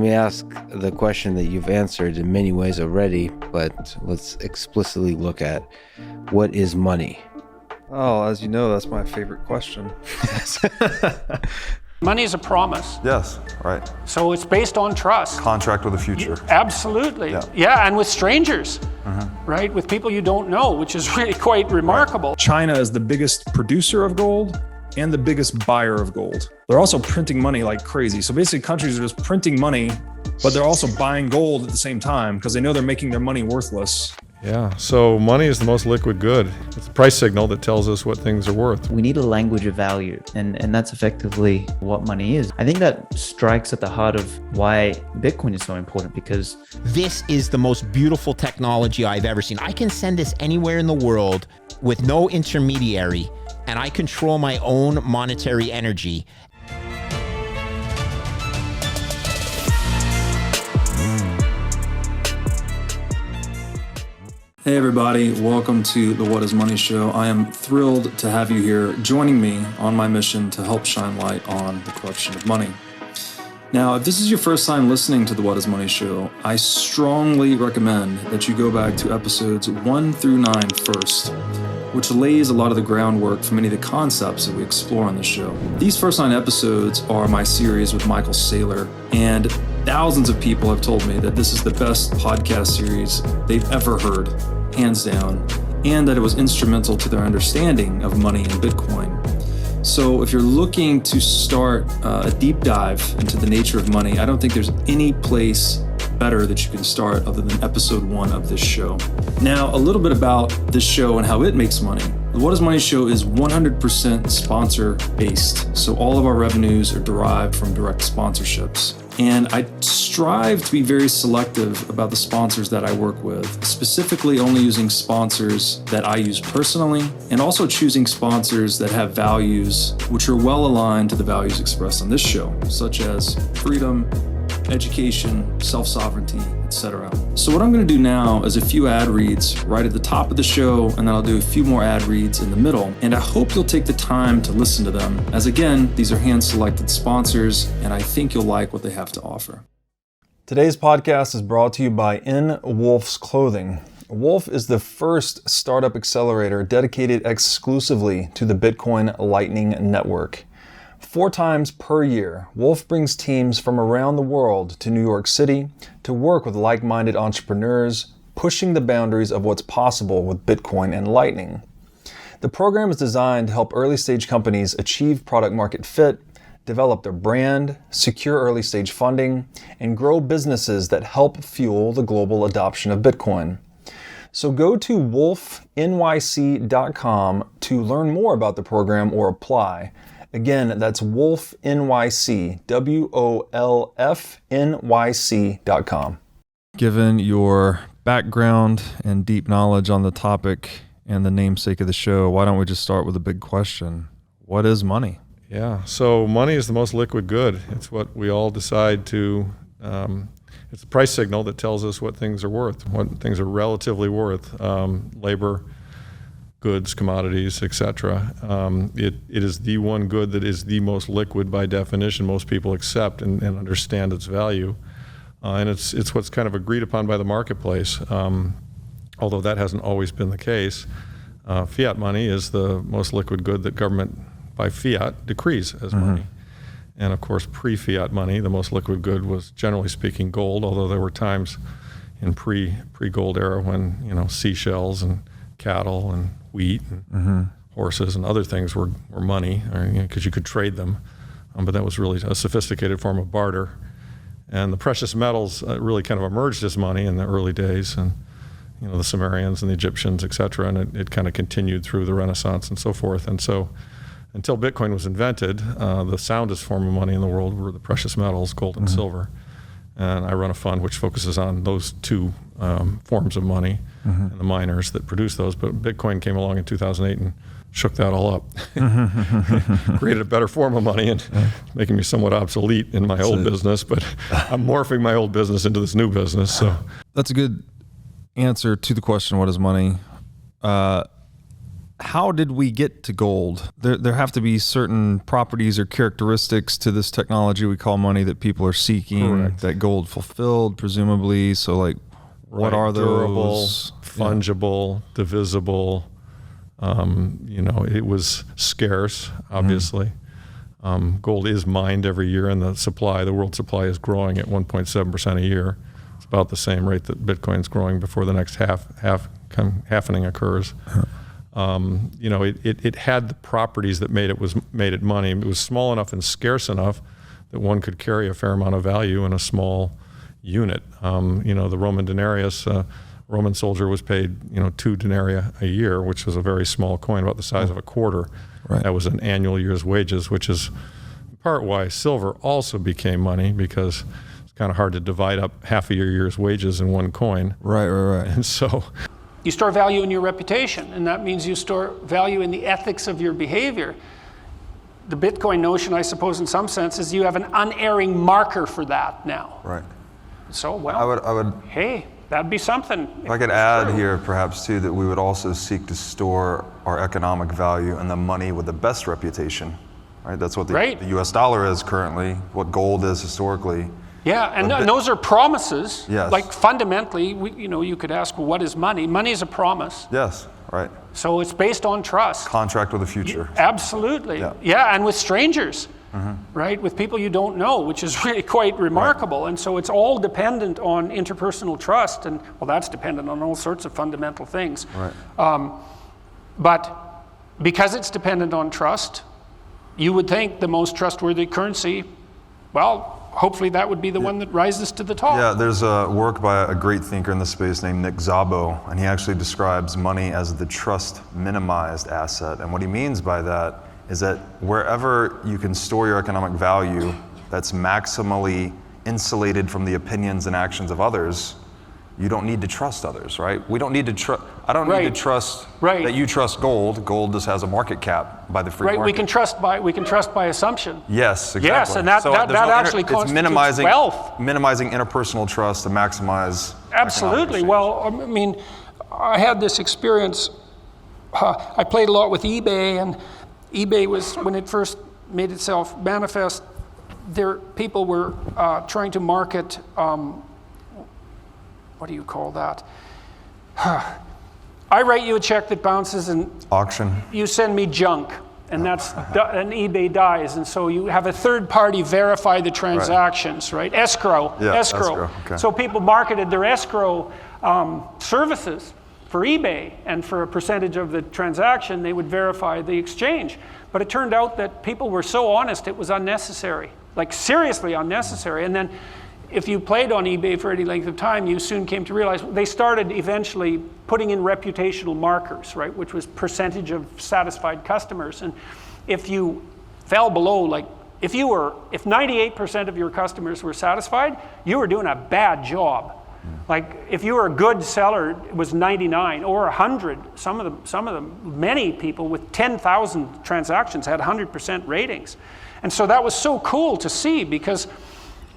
Let me ask the question that you've answered in many ways already, but let's explicitly look at what is money? Oh, as you know, that's my favorite question. Money is a promise. Yes, right. So it's based on trust. Contract with the future. Absolutely. Yeah, and with strangers, right? With people you don't know, which is really quite remarkable. China is the biggest producer of gold and the biggest buyer of gold. They're also printing money like crazy. So basically countries are just printing money, but they're also buying gold at the same time because they know they're making their money worthless. Yeah, so money is the most liquid good. It's a price signal that tells us what things are worth. We need a language of value, and that's effectively what money is. I think that strikes at the heart of why Bitcoin is so important, because this is the most beautiful technology I've ever seen. I can send this anywhere in the world with no intermediary, and I control my own monetary energy. Hey everybody, welcome to the What is Money Show. I am thrilled to have you here joining me on my mission to help shine light on the corruption of money. Now, if this is your first time listening to the What is Money Show, I strongly recommend that you go back to episodes 1 through 9 first, which lays a lot of the groundwork for many of the concepts that we explore on the show. These first 9 episodes are my series with Michael Saylor, and thousands of people have told me that this is the best podcast series they've ever heard, hands down, and that it was instrumental to their understanding of money and Bitcoin. So if you're looking to start a deep dive into the nature of money, I don't think there's any place better that you can start other than episode 1 of this show. Now, a little bit about this show and how it makes money. The What is Money Show is 100% sponsor based. So all of our revenues are derived from direct sponsorships. And I strive to be very selective about the sponsors that I work with, specifically only using sponsors that I use personally, and also choosing sponsors that have values which are well aligned to the values expressed on this show, such as freedom, education, self-sovereignty, etc. So what I'm going to do now is a few ad reads right at the top of the show, and then I'll do a few more ad reads in the middle. And I hope you'll take the time to listen to them, as again, these are hand-selected sponsors, and I think you'll like what they have to offer. Today's podcast is brought to you by In Wolf's Clothing. Wolf is the first startup accelerator dedicated exclusively to the Bitcoin Lightning Network. 4 times per year, Wolf brings teams from around the world to New York City to work with like-minded entrepreneurs, pushing the boundaries of what's possible with Bitcoin and Lightning. The program is designed to help early-stage companies achieve product-market fit, develop their brand, secure early-stage funding, and grow businesses that help fuel the global adoption of Bitcoin. So go to wolfnyc.com to learn more about the program or apply. Again, that's Wolf NYC, WOLFNYC.com. Given your background and deep knowledge on the topic and the namesake of the show, why don't we just start with a big question? What is money? Yeah, so money is the most liquid good. It's what we all decide to, it's a price signal that tells us what things are worth, what things are relatively worth, labor, goods, commodities, etc. It is the one good that is the most liquid by definition. Most people accept and understand its value. And it's what's kind of agreed upon by the marketplace, although that hasn't always been the case. Fiat money is the most liquid good that government, by fiat, decrees as money. And of course, pre-fiat money, the most liquid good was, generally speaking, gold, although there were times in pre-gold era when, seashells and cattle and wheat and horses and other things were money, because you could trade them. But that was really a sophisticated form of barter. And the precious metals really kind of emerged as money in the early days, and the Sumerians and the Egyptians, et cetera, and it kind of continued through the Renaissance and so forth. And so until Bitcoin was invented, the soundest form of money in the world were the precious metals, gold and silver. And I run a fund which focuses on those 2 forms of money and the miners that produce those. But Bitcoin came along in 2008 and shook that all up, created a better form of money, and making me somewhat obsolete in my old business. But I'm morphing my old business into this new business. So that's a good answer to the question, what is money? how did we get to gold? There have to be certain properties or characteristics to this technology we call money that people are seeking. Correct. That gold fulfilled, presumably. So, like, what are those? Durable, fungible, divisible. It was scarce, obviously. Gold is mined every year, and the world supply is growing at 1.7% a year. It's about the same rate that Bitcoin's growing before the next halvening occurs. It had the properties that made it money. It was small enough and scarce enough that one could carry a fair amount of value in a small unit. The Roman denarius, Roman soldier was paid 2 denarii a year, which was a very small coin, about the size of a quarter. Right. That was an annual year's wages, which is part why silver also became money, because it's kind of hard to divide up half of your year's wages in one coin. Right. And so You store value in your reputation, and that means you store value in the ethics of your behavior. The Bitcoin notion, I suppose, in some sense, is you have an unerring marker for that now. Right. So, I would. hey, that'd be something. If I could add here, perhaps too, that we would also seek to store our economic value in the money with the best reputation. Right. That's what the U.S. dollar is currently. What gold is historically. Yeah, and those are promises. Yes. Like fundamentally, you could ask, well, what is money? Money is a promise. Yes, right. So it's based on trust. Contract with the future. Absolutely. Yeah, and with strangers, right? With people you don't know, which is really quite remarkable. Right. And so it's all dependent on interpersonal trust, and well, that's dependent on all sorts of fundamental things. Right. But because it's dependent on trust, you would think the most trustworthy currency, well, hopefully that would be the one that rises to the top. Yeah, there's a work by a great thinker in the space named Nick Szabo, and he actually describes money as the trust minimized asset. And what he means by that is that wherever you can store your economic value that's maximally insulated from the opinions and actions of others, you don't need to trust others, right? We don't need to trust. I don't need to trust that you trust gold. Gold just has a market cap by the free market. We can trust by assumption. Yes, exactly. Yes, and that actually constitutes wealth. Minimizing interpersonal trust to maximize. Absolutely. Well, I mean, I had this experience. I played a lot with eBay, and eBay was, when it first made itself manifest, people were trying to market. What do you call that? I write you a check that bounces, and auction. You send me junk, and and eBay dies, and so you have a third party verify the transactions, right? Escrow. Yeah, escrow. Okay. So people marketed their escrow services for eBay, and for a percentage of the transaction, they would verify the exchange. But it turned out that people were so honest, it was unnecessary, like seriously unnecessary. And then if you played on eBay for any length of time, you soon came to realize they started eventually putting in reputational markers, right, which was percentage of satisfied customers. And if you fell below, like if 98% of your customers were satisfied, you were doing a bad job. Like if you were a good seller, it was 99 or 100. Some of them, many people with 10,000 transactions had 100% ratings. And so that was so cool to see, because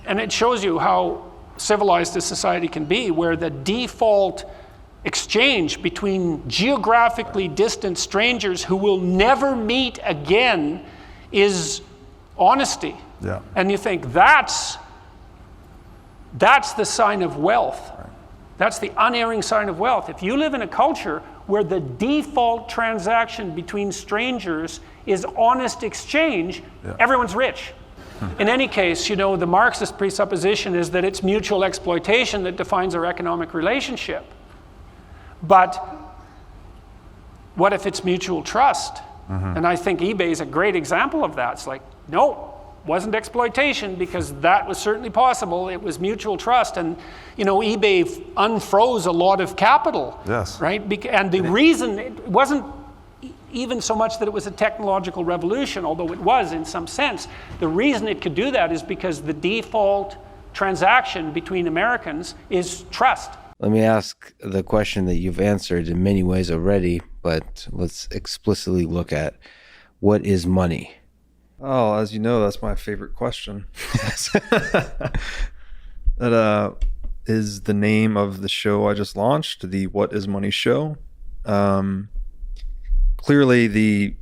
and it shows you how civilized a society can be, where the default exchange between geographically distant strangers who will never meet again is honesty. Yeah. And you think that's the sign of wealth. Right. That's the unerring sign of wealth. If you live in a culture where the default transaction between strangers is honest exchange, everyone's rich. In any case, the Marxist presupposition is that it's mutual exploitation that defines our economic relationship. But what if it's mutual trust? And I think eBay is a great example of that. It's like, no, wasn't exploitation, because that was certainly possible. It was mutual trust. And, eBay unfroze a lot of capital. Yes. Right? And the reason it wasn't even so much that it was a technological revolution, although it was in some sense. The reason it could do that is because the default transaction between Americans is trust. Let me ask the question that you've answered in many ways already, but let's explicitly look at what is money? Oh, as you know, that's my favorite question. That is the name of the show I just launched, the What is Money show. clearly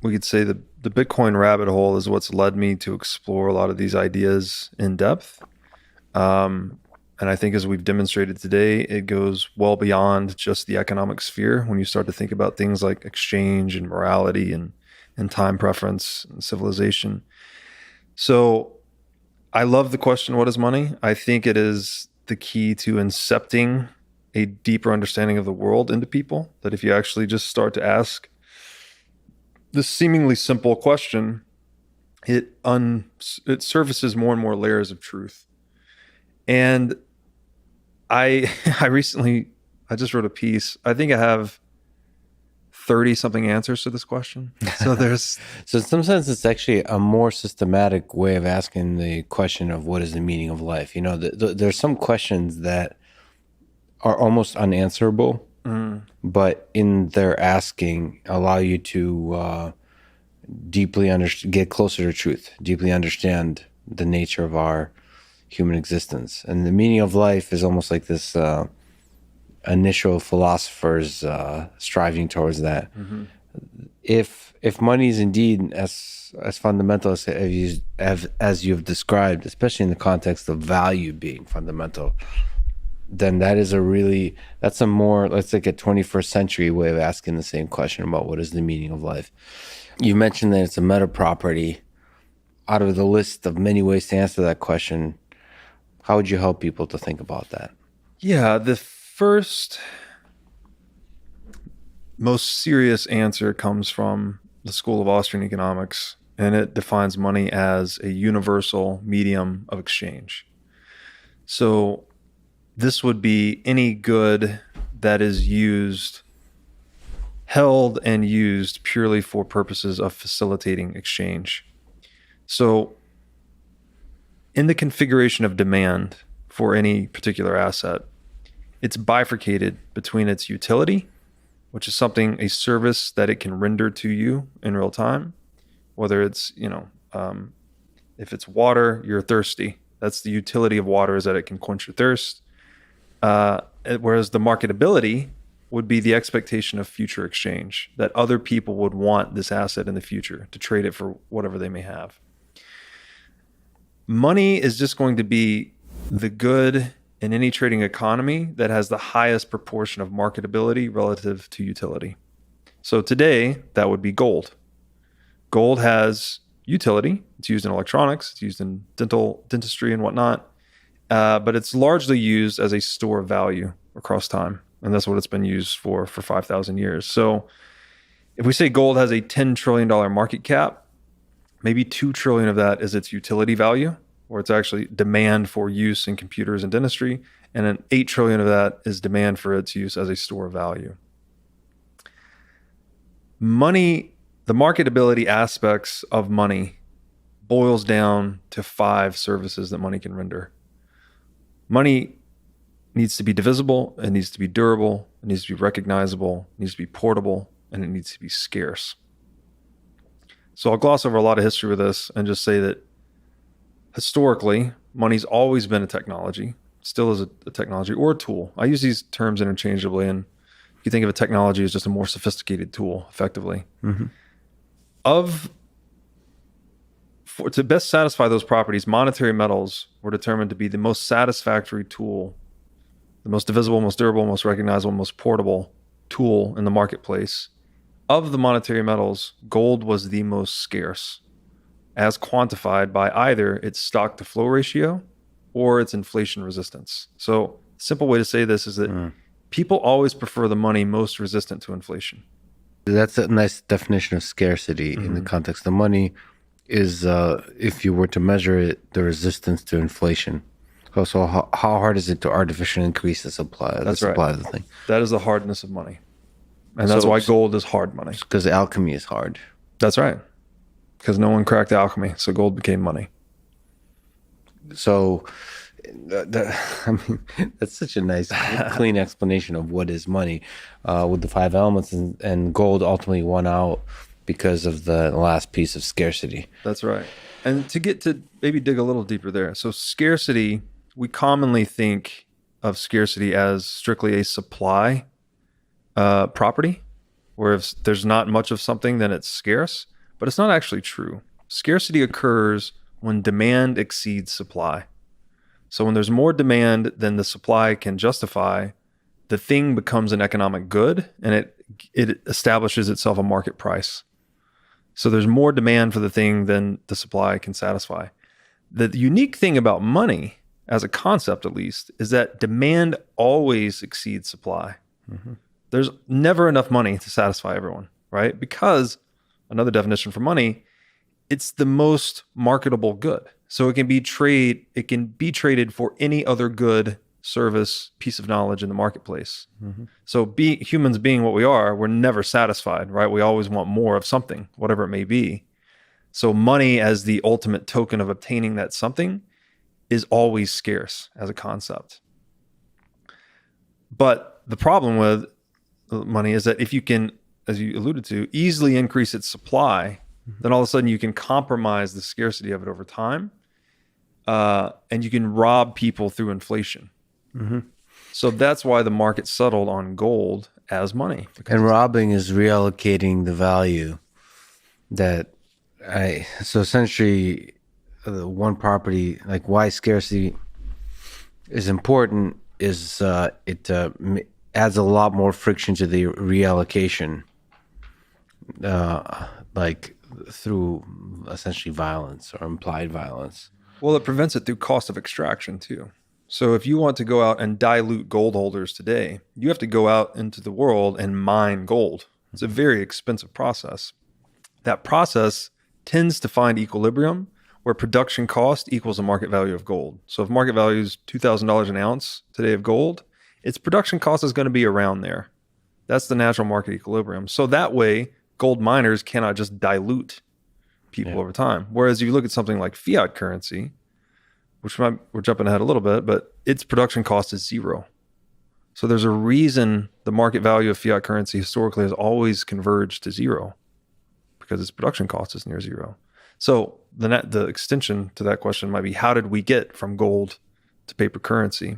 we could say the Bitcoin rabbit hole is what's led me to explore a lot of these ideas in depth. And I think as we've demonstrated today, it goes well beyond just the economic sphere when you start to think about things like exchange and morality and time preference and civilization. So I love the question, what is money? I think it is the key to incepting a deeper understanding of the world into people, that if you actually just start to ask this seemingly simple question, it surfaces more and more layers of truth. And I just wrote a piece. I think I have 30 something answers to this question. So so in some sense, it's actually a more systematic way of asking the question of what is the meaning of life. You know, there's some questions that are almost unanswerable, but in their asking allow you to deeply get closer to truth, deeply understand the nature of our human existence. And the meaning of life is almost like this initial philosophers striving towards that. Mm-hmm. If money is indeed as fundamental as you've described, especially in the context of value being fundamental, then that's a more, let's like a 21st century way of asking the same question about what is the meaning of life. You mentioned that it's a meta property. Out of the list of many ways to answer that question, how would you help people to think about that? Yeah, the first most serious answer comes from the School of Austrian Economics, and it defines money as a universal medium of exchange. So this would be any good that is held and used purely for purposes of facilitating exchange. So in the configuration of demand for any particular asset, it's bifurcated between its utility, which is a service that it can render to you in real time, whether it's, if it's water, you're thirsty. That's the utility of water, is that it can quench your thirst. Whereas the marketability would be the expectation of future exchange, that other people would want this asset in the future to trade it for whatever they may have. Money is just going to be the good in any trading economy that has the highest proportion of marketability relative to utility. So today, that would be gold. Gold has utility. It's used in electronics. It's used in dentistry and whatnot. But it's largely used as a store of value across time. And that's what it's been used for 5,000 years. So if we say gold has a $10 trillion market cap, maybe 2 trillion of that is its utility value, or it's actually demand for use in computers and dentistry. And then 8 trillion of that is demand for its use as a store of value. Money, the marketability aspects of money boils down to 5 services that money can render. Money needs to be divisible, it needs to be durable, it needs to be recognizable, it needs to be portable, and it needs to be scarce. So I'll gloss over a lot of history with this and just say that historically, money's always been a technology, still is a technology or a tool. I use these terms interchangeably, and you think of a technology as just a more sophisticated tool, effectively. Mm-hmm. To best satisfy those properties, monetary metals were determined to be the most satisfactory tool, the most divisible, most durable, most recognizable, most portable tool in the marketplace. Of the monetary metals, gold was the most scarce, as quantified by either its stock to flow ratio or its inflation resistance. So a simple way to say this is that people always prefer the money most resistant to inflation. That's a nice definition of scarcity in the context of money. Is if you were to measure it, the resistance to inflation. So how hard is it to artificially increase the supply of the thing? That is the hardness of money. And that's why gold is hard money. Because alchemy is hard. That's right. Because no one cracked alchemy, so gold became money. So, that's such a nice, clean explanation of what is money with the 5 elements, and gold ultimately won out because of the last piece of scarcity. That's right. And to get to maybe dig a little deeper there. So scarcity, we commonly think of scarcity as strictly a supply property, where if there's not much of something, then it's scarce, but it's not actually true. Scarcity occurs when demand exceeds supply. So when there's more demand than the supply can justify, the thing becomes an economic good and it establishes itself a market price. So there's more demand for the thing than the supply can satisfy. The unique thing about money, as a concept at least, is that demand always exceeds supply. Mm-hmm. There's never enough money to satisfy everyone, right? Because another definition for money, it's the most marketable good. So it can be traded for any other good, service, piece of knowledge in the marketplace. Mm-hmm. So humans being what we are, we're never satisfied, right? We always want more of something, whatever it may be. So money as the ultimate token of obtaining that something is always scarce as a concept. But the problem with money is that if you can, as you alluded to, easily increase its supply, then all of a sudden you can compromise the scarcity of it over time, and you can rob people through inflation. Mm-hmm. So that's why the market settled on gold as money. And robbing is reallocating the value so essentially the one property, like why scarcity is important is it adds a lot more friction to the reallocation, like through essentially violence or implied violence. Well, it prevents it through cost of extraction too. So if you want to go out and dilute gold holders today, you have to go out into the world and mine gold. It's a very expensive process. That process tends to find equilibrium where production cost equals the market value of gold. So if market value is $2,000 an ounce today of gold, its production cost is going to be around there. That's the natural market equilibrium. So that way, gold miners cannot just dilute people over time. Whereas if you look at something like fiat currency, we're jumping ahead a little bit, but its production cost is zero. So there's a reason the market value of fiat currency historically has always converged to zero, because its production cost is near zero. So the extension to that question might be, how did we get from gold to paper currency?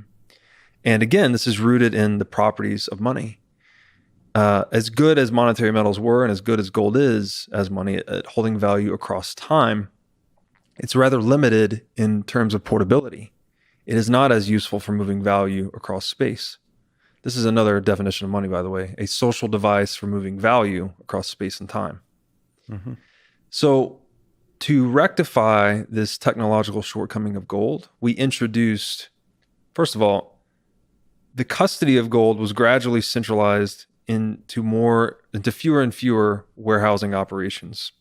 And again, this is rooted in the properties of money. As good as monetary metals were and as good as gold is as money at holding value across time, it's rather limited in terms of portability. It is not as useful for moving value across space. This is another definition of money, by the way, a social device for moving value across space and time. Mm-hmm. So to rectify this technological shortcoming of gold, we introduced, first of all, the custody of gold was gradually centralized into fewer and fewer warehousing operations.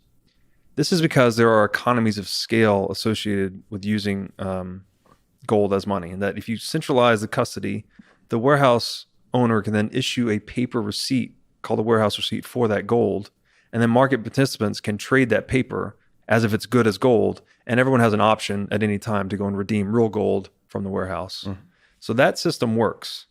This is because there are economies of scale associated with using gold as money, and that if you centralize the custody, the warehouse owner can then issue a paper receipt called a warehouse receipt for that gold, and then market participants can trade that paper as if it's good as gold, and everyone has an option at any time to go and redeem real gold from the warehouse. Mm. So that system works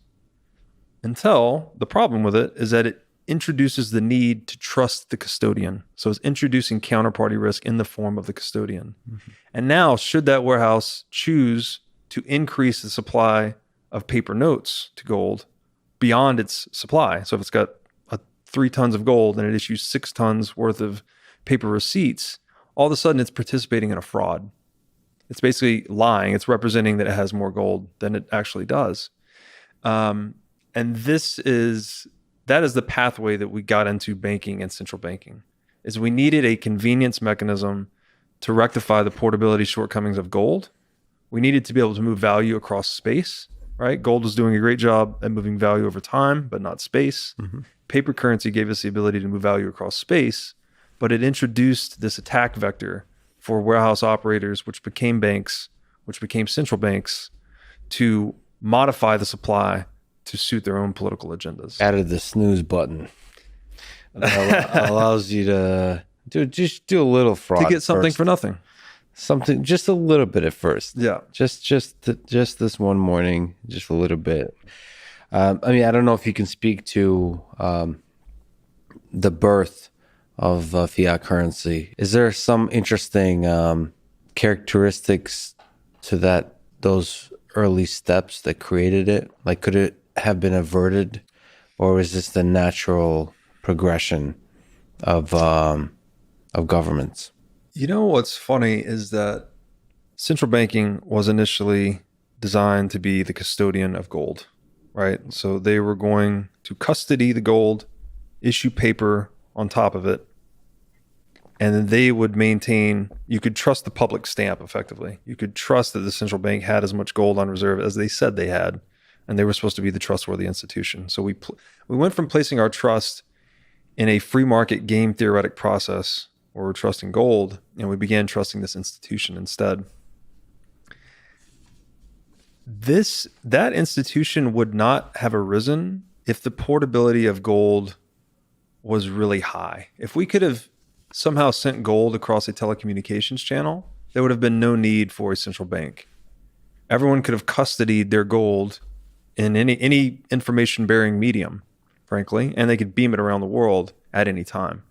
until the problem with it is that it introduces the need to trust the custodian. So it's introducing counterparty risk in the form of the custodian. Mm-hmm. And now, should that warehouse choose to increase the supply of paper notes to gold beyond its supply, so if it's got 3 tons of gold and it issues 6 tons worth of paper receipts, all of a sudden it's participating in a fraud. It's basically lying. It's representing that it has more gold than it actually does. And that is the pathway that we got into banking and central banking, is we needed a convenience mechanism to rectify the portability shortcomings of gold. We needed to be able to move value across space, right? Gold was doing a great job at moving value over time, but not space. Mm-hmm. Paper currency gave us the ability to move value across space, but it introduced this attack vector for warehouse operators, which became banks, which became central banks, to modify the supply to suit their own political agendas. Added the snooze button. That allows you to do a little fraud. To get something first. For nothing. Something, just a little bit at first. Yeah. Just this one morning, just a little bit. I mean, I don't know if you can speak to the birth of fiat currency. Is there some interesting characteristics to those early steps that created it? Like, could it have been averted, or was this the natural progression of governments. You know what's funny is that central banking was initially designed to be the custodian of gold, right? So they were going to custody the gold, issue paper on top of it, and then they would maintain, you could trust the public stamp effectively. You could trust that the central bank had as much gold on reserve as they said they had, and they were supposed to be the trustworthy institution. So we went from placing our trust in a free market game theoretic process where we're trusting gold, and we began trusting this institution instead. That institution would not have arisen if the portability of gold was really high. If we could have somehow sent gold across a telecommunications channel, there would have been no need for a central bank. Everyone could have custodied their gold in any information-bearing medium, frankly, and they could beam it around the world at any time.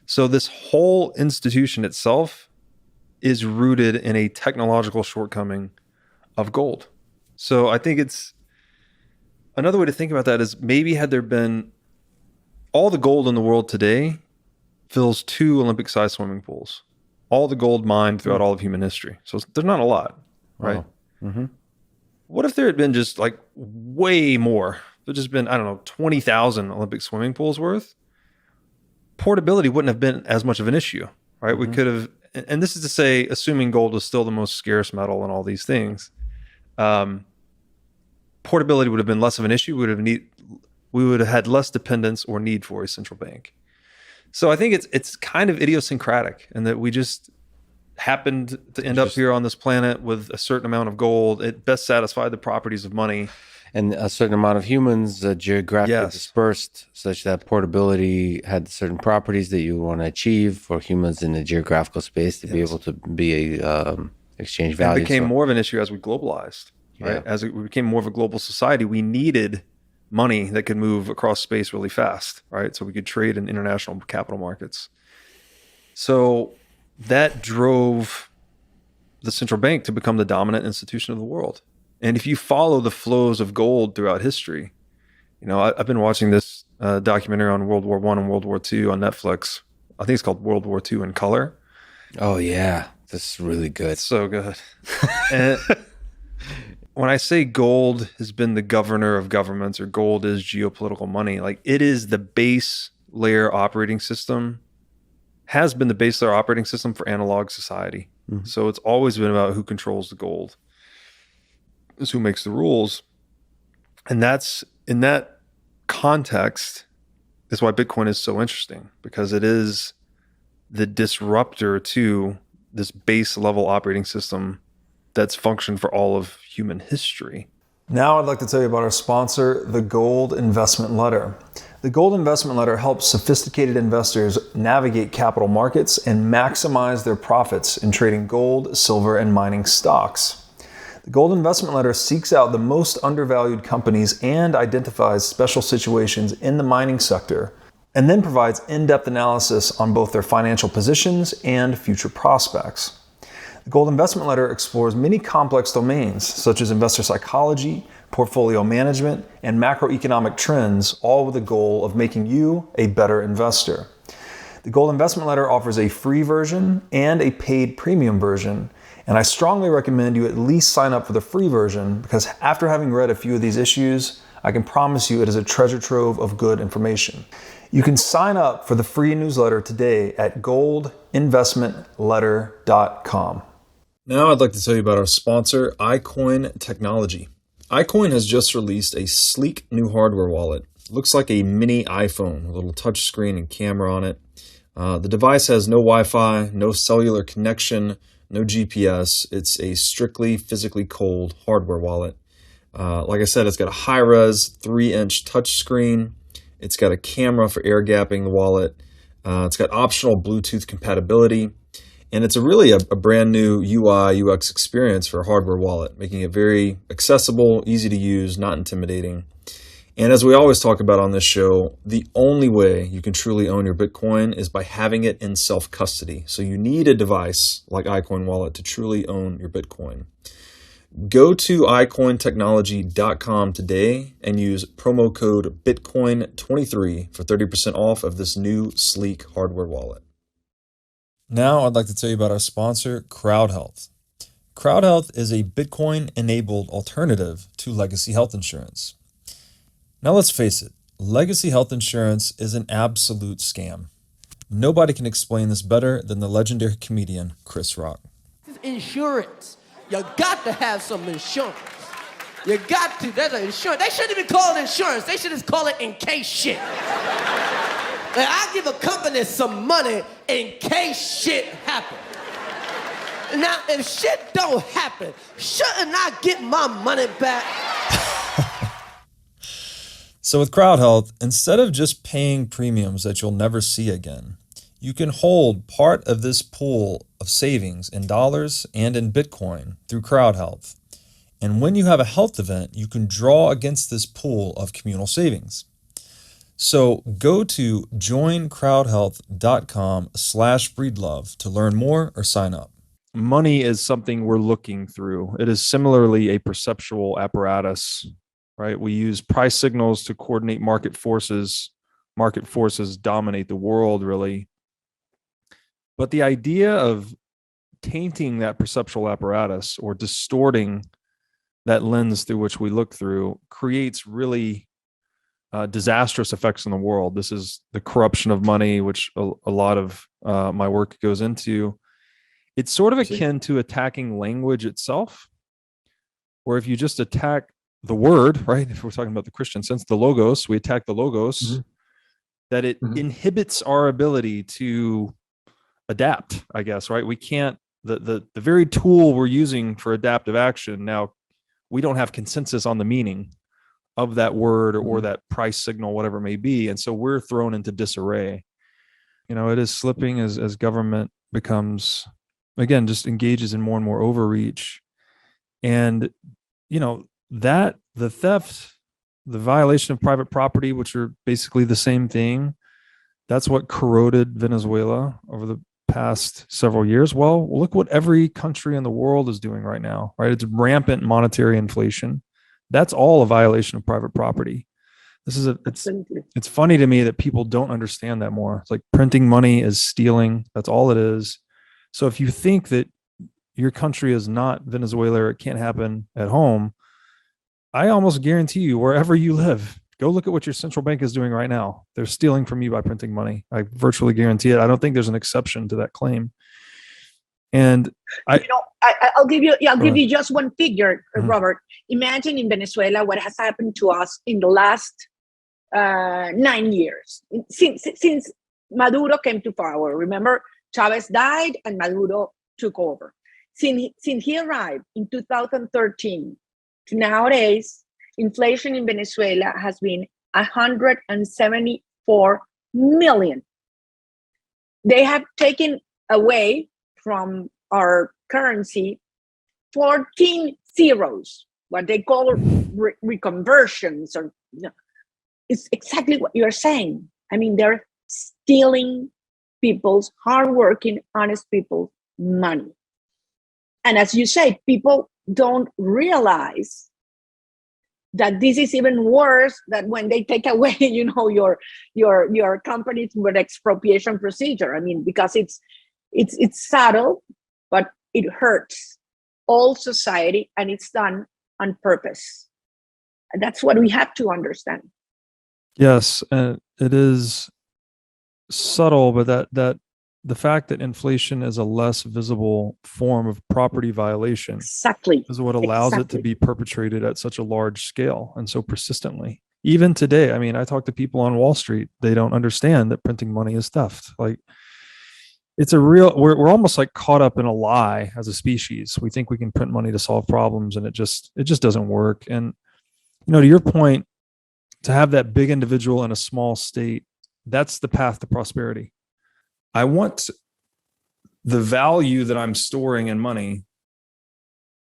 So this whole institution itself is rooted in a technological shortcoming of gold. So I think it's another way to think about that is maybe had there been all the gold in the world today fills 2 Olympic-sized swimming pools. All the gold mined throughout all of human history. So there's not a lot, right? Oh. Mm-hmm. What if there had been just like way more? There'd just been, 20,000 Olympic swimming pools worth? Portability wouldn't have been as much of an issue, right? Mm-hmm. We could have, and this is to say, assuming gold was still the most scarce metal and all these things, portability would have been less of an issue. We would have had less dependence or need for a central bank. So I think it's kind of idiosyncratic in that we just happened to end up here on this planet with a certain amount of gold. It best satisfied the properties of money. And a certain amount of humans geographically dispersed such that portability had certain properties that you want to achieve for humans in the geographical space to be able to be exchange value. It became more of an issue as we globalized, right? Yeah. As we became more of a global society, we needed money that could move across space really fast, right? So we could trade in international capital markets. So that drove the central bank to become the dominant institution of the world. And if you follow the flows of gold throughout history, I've been watching this documentary on World War I and World War II on Netflix. I think it's called World War II in Color. Oh, yeah. This is really good. It's so good. And when I say gold has been the governor of governments or gold is geopolitical money, like it is the base layer operating system, has been the base layer operating system for analog society. Mm-hmm. So it's always been about who controls the gold. Is who makes the rules. And that's in that context is why Bitcoin is so interesting, because it is the disruptor to this base level operating system that's functioned for all of human history. Now I'd like to tell you about our sponsor, the Gold Investment Letter. The Gold Investment Letter helps sophisticated investors navigate capital markets and maximize their profits in trading gold, silver, and mining stocks. The Gold Investment Letter seeks out the most undervalued companies and identifies special situations in the mining sector, and then provides in-depth analysis on both their financial positions and future prospects. The Gold Investment Letter explores many complex domains, such as investor psychology, portfolio management, and macroeconomic trends, all with the goal of making you a better investor. The Gold Investment Letter offers a free version and a paid premium version, and I strongly recommend you at least sign up for the free version, because after having read a few of these issues, I can promise you it is a treasure trove of good information. You can sign up for the free newsletter today at goldinvestmentletter.com. Now I'd like to tell you about our sponsor, iCoin Technology. iCoin has just released a sleek new hardware wallet. It looks like a mini iPhone with a little touch screen and camera on it. The device has no Wi-Fi, no cellular connection, no GPS. It's a strictly physically cold hardware wallet. Like I said, it's got a high-res 3-inch touchscreen. It's got a camera for air gapping the wallet. It's got optional Bluetooth compatibility. And it's really a brand new UI, UX experience for a hardware wallet, making it very accessible, easy to use, not intimidating. And as we always talk about on this show, the only way you can truly own your Bitcoin is by having it in self-custody. So you need a device like iCoin Wallet to truly own your Bitcoin. Go to iCoinTechnology.com today and use promo code Bitcoin23 for 30% off of this new sleek hardware wallet. Now I'd like to tell you about our sponsor, CrowdHealth. CrowdHealth is a Bitcoin-enabled alternative to legacy health insurance. Now let's face it, legacy health insurance is an absolute scam. Nobody can explain this better than the legendary comedian Chris Rock. Insurance. You got to have some insurance. You got to. That's an insurance. They shouldn't even call it insurance. They should just call it in case shit. Like, I give a company some money in case shit happens. Now, if shit don't happen, shouldn't I get my money back? So with CrowdHealth, instead of just paying premiums that you'll never see again, you can hold part of this pool of savings in dollars and in Bitcoin through CrowdHealth. And when you have a health event, you can draw against this pool of communal savings. So go to joincrowdhealth.com/breedlove to learn more or sign up. Money is something we're looking through. It is similarly a perceptual apparatus, right? We use price signals to coordinate market forces. Market forces dominate the world, really. But the idea of tainting that perceptual apparatus or distorting that lens through which we look through creates really disastrous effects in the world. This is the corruption of money, which a lot of my work goes into. It's sort of akin to attacking language itself, where if you just attack the word, right? If we're talking about the Christian sense, the logos, we attack the logos, that it inhibits our ability to adapt, I guess, right? We can't, the very tool we're using for adaptive action, now we don't have consensus on the meaning of that word or that price signal, whatever it may be. And so we're thrown into disarray. You know, it is slipping as government becomes, again, just engages in more and more overreach. And, you know, that the theft, the violation of private property, which are basically the same thing, that's what corroded Venezuela over the past several years. Well, look what every country in the world is doing right now, right? It's rampant monetary inflation. That's all a violation of private property. It's funny to me that people don't understand that more. It's like printing money is stealing. That's all it is. So if you think that your country is not Venezuela or it can't happen at home, I almost guarantee you, wherever you live, go look at what your central bank is doing right now. They're stealing from you by printing money. I virtually guarantee it. I don't think there's an exception to that claim. And I'll give you just one figure, Robert. Imagine in Venezuela what has happened to us in the last 9 years since Maduro came to power. Remember, Chavez died and Maduro took over. Since he arrived in 2013 to nowadays, inflation in Venezuela has been 174 million. They have taken away from our currency 14 zeros, what they call reconversions, or it's exactly what you're saying. I mean, they're stealing people's hardworking, honest people's money. And as you say, people don't realize that this is even worse than when they take away, your company with expropriation procedure. I mean, because it's subtle, but it hurts all society, and it's done on purpose. And that's what we have to understand. Yes, it is subtle, but that the fact that inflation is a less visible form of property violation exactly is what allows it to be perpetrated at such a large scale and so persistently. Even today, I mean, I talk to people on Wall Street, they don't understand that printing money is theft. Like, it's we're almost like caught up in a lie as a species. We think we can print money to solve problems, and it just doesn't work. And, to your point, to have that big individual in a small state, that's the path to prosperity. I want the value that I'm storing in money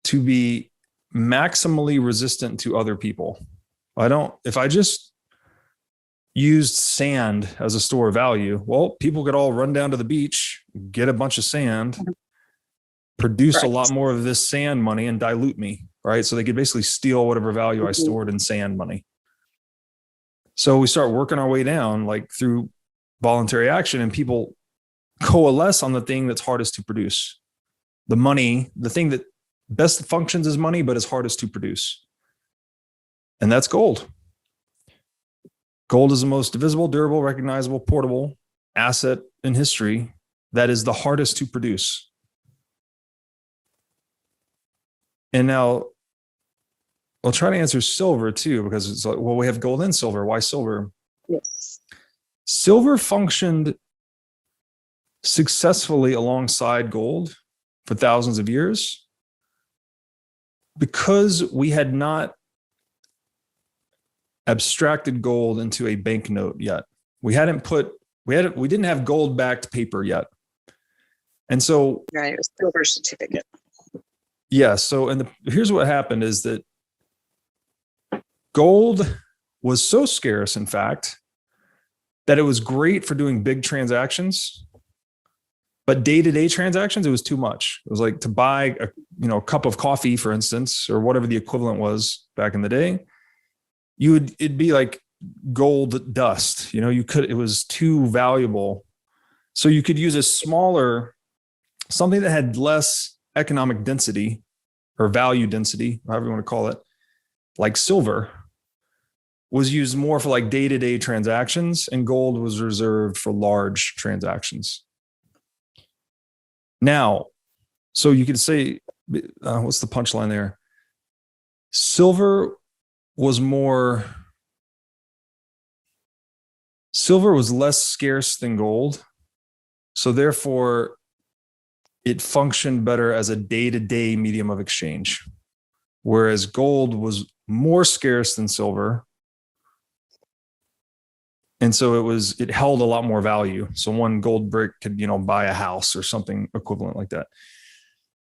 to be maximally resistant to other people. If I just used sand as a store of value, well, people could all run down to the beach, get a bunch of sand, produce a lot more of this sand money and dilute me, right? So they could basically steal whatever value I stored in sand money. So we start working our way down, like through voluntary action, and people coalesce on the thing that's hardest to produce. The money, the thing that best functions as money, but is hardest to produce. And that's gold. Gold is the most divisible, durable, recognizable, portable asset in history that is the hardest to produce. And now I'll try to answer silver too, because it's like, well, we have gold and silver. Why silver? Yes. Silver functioned successfully alongside gold for thousands of years because we had not abstracted gold into a banknote yet. We didn't have gold backed paper yet. And so, Right, a silver certificate. yeah. So, here's what happened is that gold was so scarce, in fact, that it was great for doing big transactions, but day-to-day transactions, it was too much. It was like to buy a cup of coffee, for instance, or whatever the equivalent was back in the day. It'd be like gold dust. It was too valuable. So you could use something that had less economic density or value density, however you want to call it, like silver, was used more for like day-to-day transactions, and gold was reserved for large transactions. Now, so you could say, what's the punchline there? Silver was less scarce than gold. So therefore, it functioned better as a day-to-day medium of exchange. Whereas gold was more scarce than silver. And so it held a lot more value. So one gold brick could, buy a house or something equivalent like that.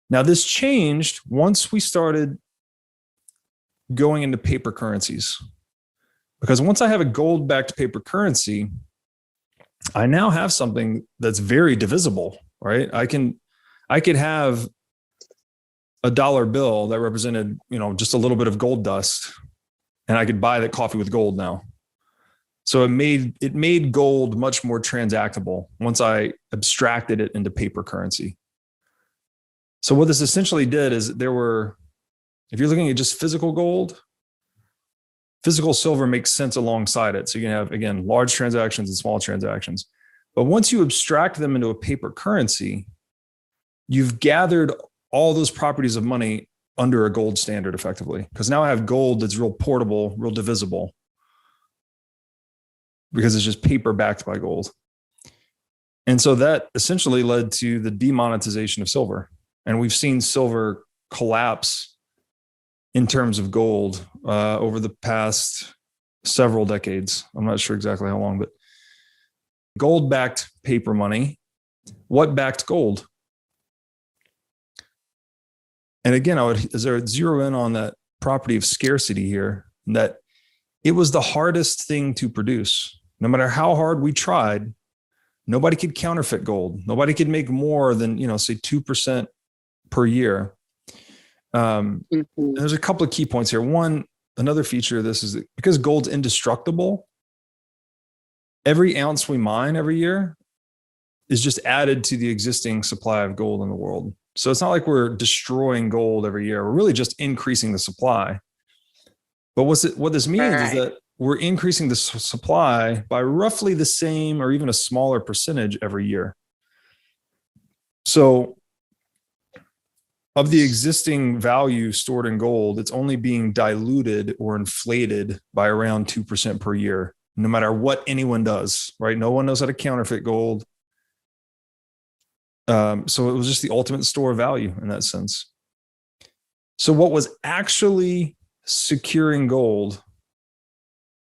Now this changed once we started going into paper currencies. Because once I have a gold-backed paper currency, I now have something that's very divisible, right? I could have a dollar bill that represented, just a little bit of gold dust, and I could buy that coffee with gold now. So it made gold much more transactable once I abstracted it into paper currency. So what this essentially did is if you're looking at just physical gold, physical silver makes sense alongside it. So you can have, again, large transactions and small transactions. But once you abstract them into a paper currency, you've gathered all those properties of money under a gold standard effectively. Because now I have gold that's real portable, real divisible, because it's just paper backed by gold. And so that essentially led to the demonetization of silver. And we've seen silver collapse in terms of gold over the past several decades. I'm not sure exactly how long, but gold backed paper money. What backed gold? And again, I would zero in on that property of scarcity here, that it was the hardest thing to produce. No matter how hard we tried, nobody could counterfeit gold. Nobody could make more than, say 2% per year. There's a couple of key points here. One, another feature of this is that because gold's indestructible, every ounce we mine every year is just added to the existing supply of gold in the world. So it's not like we're destroying gold every year. We're really just increasing the supply. But what this means is that we're increasing the supply by roughly the same or even a smaller percentage every year. So of the existing value stored in gold, it's only being diluted or inflated by around 2% per year, no matter what anyone does, right? No one knows how to counterfeit gold. So it was just the ultimate store of value in that sense. So what was actually securing gold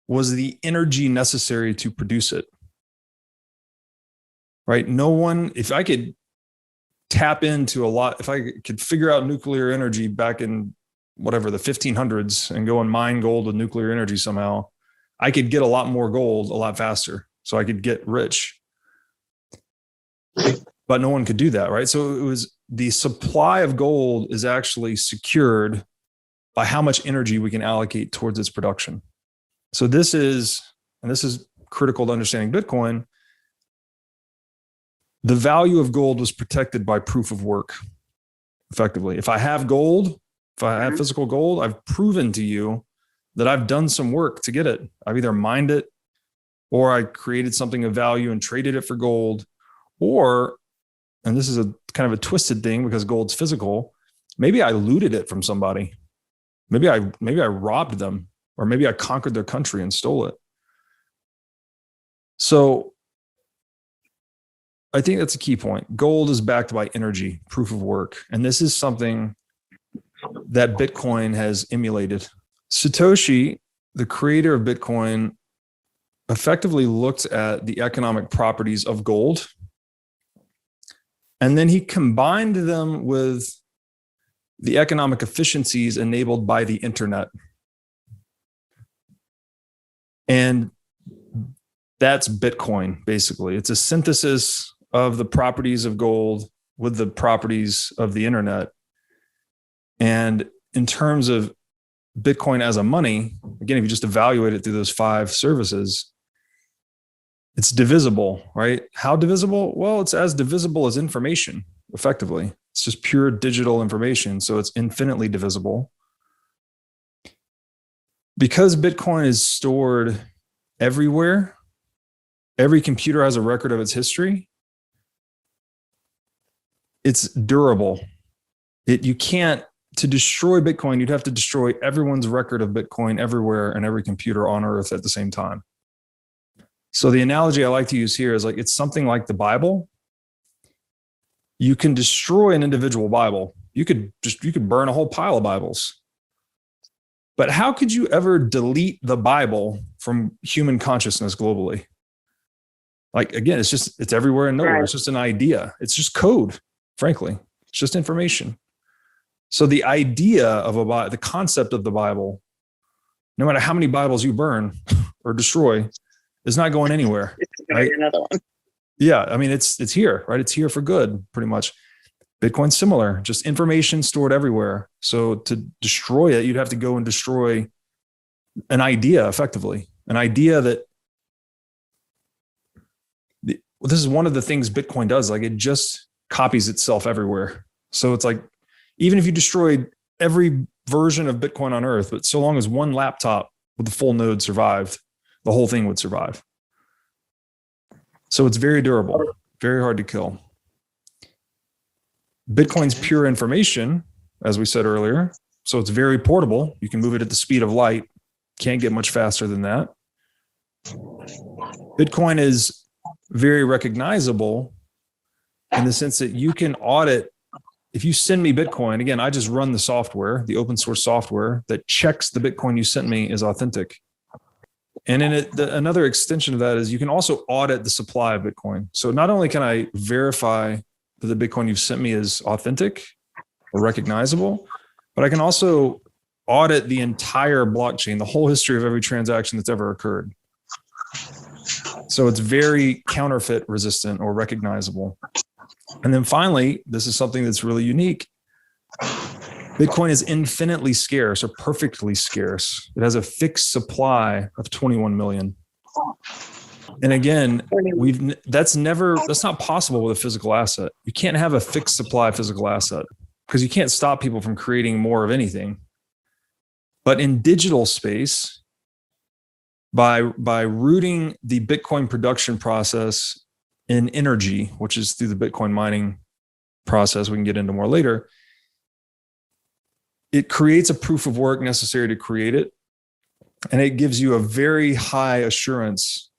was the energy necessary to produce it, right? If I could tap into if I could figure out nuclear energy back in the 1500s and go and mine gold with nuclear energy somehow, I could get a lot more gold a lot faster. So I could get rich. But no one could do that, right? So the supply of gold is actually secured by how much energy we can allocate towards its production. So this is critical to understanding Bitcoin. The value of gold was protected by proof of work, effectively. If I have gold, if I have physical gold, I've proven to you that I've done some work to get it. I've either mined it, or I created something of value and traded it for gold, or, and this is a kind of a twisted thing because gold's physical, maybe I looted it from somebody. Maybe I robbed them, or maybe I conquered their country and stole it. So I think that's a key point. Gold is backed by energy, proof of work. And this is something that Bitcoin has emulated. Satoshi, the creator of Bitcoin, effectively looked at the economic properties of gold, and then he combined them with the economic efficiencies enabled by the internet. And that's Bitcoin, basically. It's a synthesis of the properties of gold with the properties of the internet. And in terms of Bitcoin as a money, again, if you just evaluate it through those 5 services, it's divisible, right? How divisible? Well, it's as divisible as information, effectively. It's just pure digital information, so it's infinitely divisible. Because Bitcoin is stored everywhere, every computer has a record of its history, it's durable. You can't, to destroy Bitcoin, you'd have to destroy everyone's record of Bitcoin everywhere and every computer on Earth at the same time. So the analogy I like to use here is like, it's something like the Bible. You can destroy an individual Bible. You could burn a whole pile of Bibles. But how could you ever delete the Bible from human consciousness globally? Like, again, it's everywhere and nowhere. Right. It's just an idea. It's just code, frankly. It's just information. So the idea of the concept of the Bible, no matter how many Bibles you burn or destroy, is not going anywhere. Right? Another one. Yeah, I mean, it's here, right? It's here for good, pretty much. Bitcoin's similar, just information stored everywhere. So to destroy it, you'd have to go and destroy an idea, effectively. An idea that, this is one of the things Bitcoin does, like it just copies itself everywhere. So it's like, even if you destroyed every version of Bitcoin on Earth, but so long as one laptop with the full node survived, the whole thing would survive. So it's very durable, very hard to kill. Bitcoin's pure information, as we said earlier. So it's very portable. You can move it at the speed of light. Can't get much faster than that. Bitcoin is very recognizable in the sense that you can audit. If you send me Bitcoin, again, I just run the software, the open source software that checks the Bitcoin you sent me is authentic. And in it, another extension of that is you can also audit the supply of Bitcoin. So not only can I verify that the Bitcoin you've sent me is authentic or recognizable, but I can also audit the entire blockchain, the whole history of every transaction that's ever occurred. So it's very counterfeit resistant or recognizable. And then finally, this is something that's really unique. Bitcoin is infinitely scarce or perfectly scarce. It has a fixed supply of 21 million. And again, that's not possible with a physical asset. You can't have a fixed supply of physical asset because you can't stop people from creating more of anything. But in digital space, by rooting the Bitcoin production process in energy, which is through the Bitcoin mining process we can get into more later, it creates a proof of work necessary to create it. And it gives you a very high assurance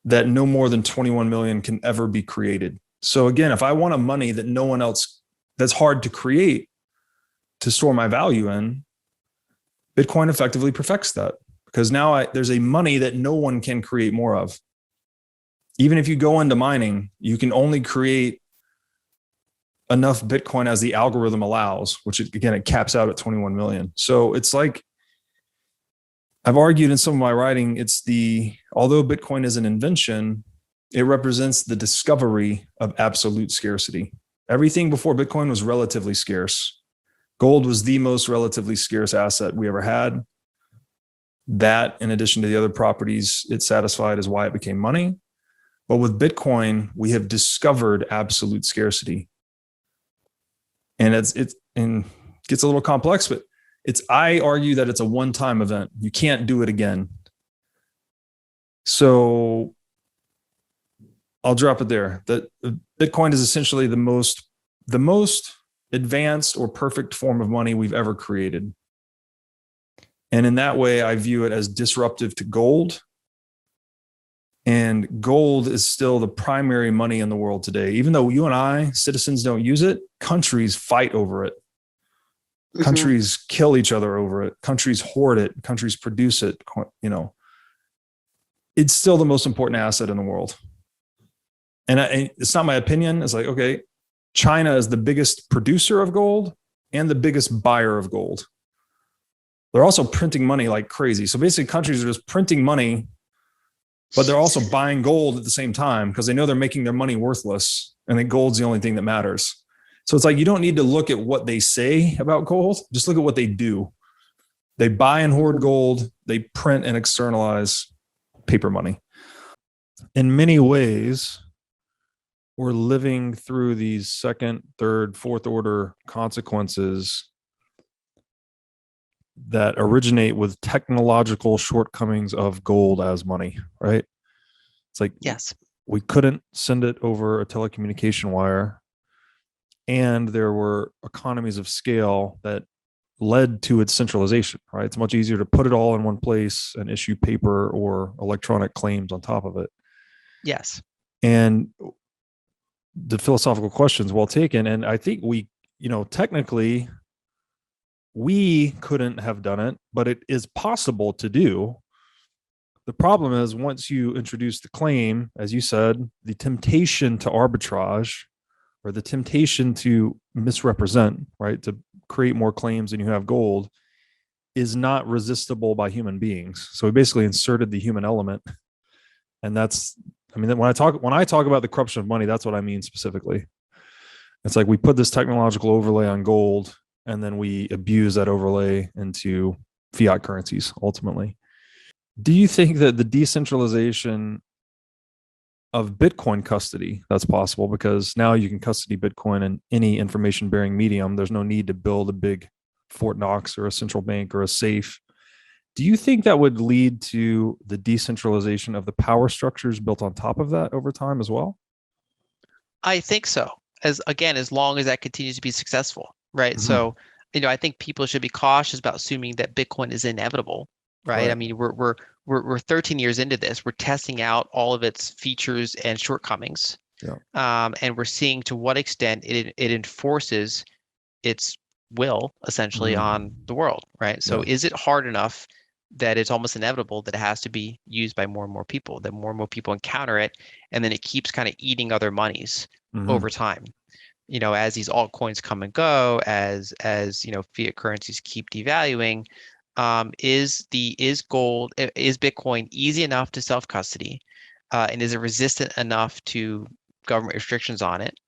that no more than 21 million can ever be created. So again, if I want a money that no one else, that's hard to create, to store my value in, Bitcoin effectively perfects that. Because now there's a money that no one can create more of. Even if you go into mining, you can only create enough Bitcoin as the algorithm allows, which again, it caps out at 21 million. So it's like, I've argued in some of my writing, although Bitcoin is an invention, it represents the discovery of absolute scarcity. Everything before Bitcoin was relatively scarce. Gold was the most relatively scarce asset we ever had. That, in addition to the other properties it satisfied, is why it became money. But with Bitcoin, we have discovered absolute scarcity. And it gets a little complex, but I argue that it's a one-time event. You can't do it again. So I'll drop it there. That Bitcoin is essentially the most advanced or perfect form of money we've ever created. And in that way, I view it as disruptive to gold. And gold is still the primary money in the world today. Even though you and I, citizens, don't use it, countries fight over it. Mm-hmm. Countries kill each other over it. Countries hoard it. Countries produce it. You know, it's still the most important asset in the world. And it's not my opinion. It's like, okay, China is the biggest producer of gold and the biggest buyer of gold. They're also printing money like crazy. So basically countries are just printing money, but they're also buying gold at the same time because they know they're making their money worthless and that gold's the only thing that matters. So it's like, you don't need to look at what they say about gold. Just look at what they do. They buy and hoard gold. They print and externalize paper money. In many ways, we're living through these second, third, fourth order consequences that originate with technological shortcomings of gold as money, right? It's like, yes, we couldn't send it over a telecommunication wire, and there were economies of scale that led to its centralization, right? It's much easier to put it all in one place and issue paper or electronic claims on top of it. Yes. And the philosophical question's well taken. And I think technically we couldn't have done it, but it is possible to do. The problem is, once you introduce the claim, as you said, the temptation to arbitrage or the temptation to misrepresent, right, to create more claims than you have gold, is not resistible by human beings. So we basically inserted the human element. And when I talk about the corruption of money, that's what I mean specifically. It's like we put this technological overlay on gold, and then we abuse that overlay into fiat currencies ultimately. Do you think that the decentralization of Bitcoin custody, that's possible because now you can custody Bitcoin in any information bearing medium? There's no need to build a big Fort Knox or a central bank or a safe. Do you think that would lead to the decentralization of the power structures built on top of that over time as well? I think so. As long as that continues to be successful, right? Mm-hmm. So, I think people should be cautious about assuming that Bitcoin is inevitable, right? I mean, we're 13 years into this. We're testing out all of its features and shortcomings, and we're seeing to what extent it enforces its will essentially on the world, right? So, is it hard enough that it's almost inevitable that it has to be used by more and more people, that more and more people encounter it, and then it keeps kind of eating other monies over time? As these altcoins come and go, as fiat currencies keep devaluing, is Bitcoin easy enough to self-custody, and is it resistant enough to government restrictions on it?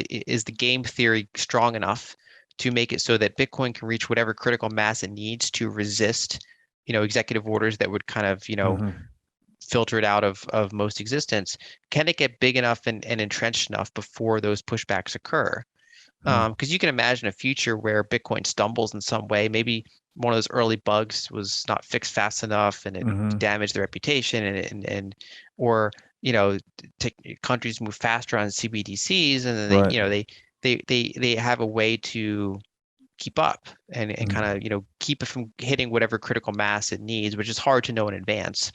Is the game theory strong enough to make it so that Bitcoin can reach whatever critical mass it needs to resist, executive orders that would kind of, filter it out of most existence? Can it get big enough and entrenched enough before those pushbacks occur? Because you can imagine a future where Bitcoin stumbles in some way. Maybe one of those early bugs was not fixed fast enough, and it damaged the reputation, or countries move faster on CBDCs, and then they have a way to keep up and kind of keep it from hitting whatever critical mass it needs, which is hard to know in advance.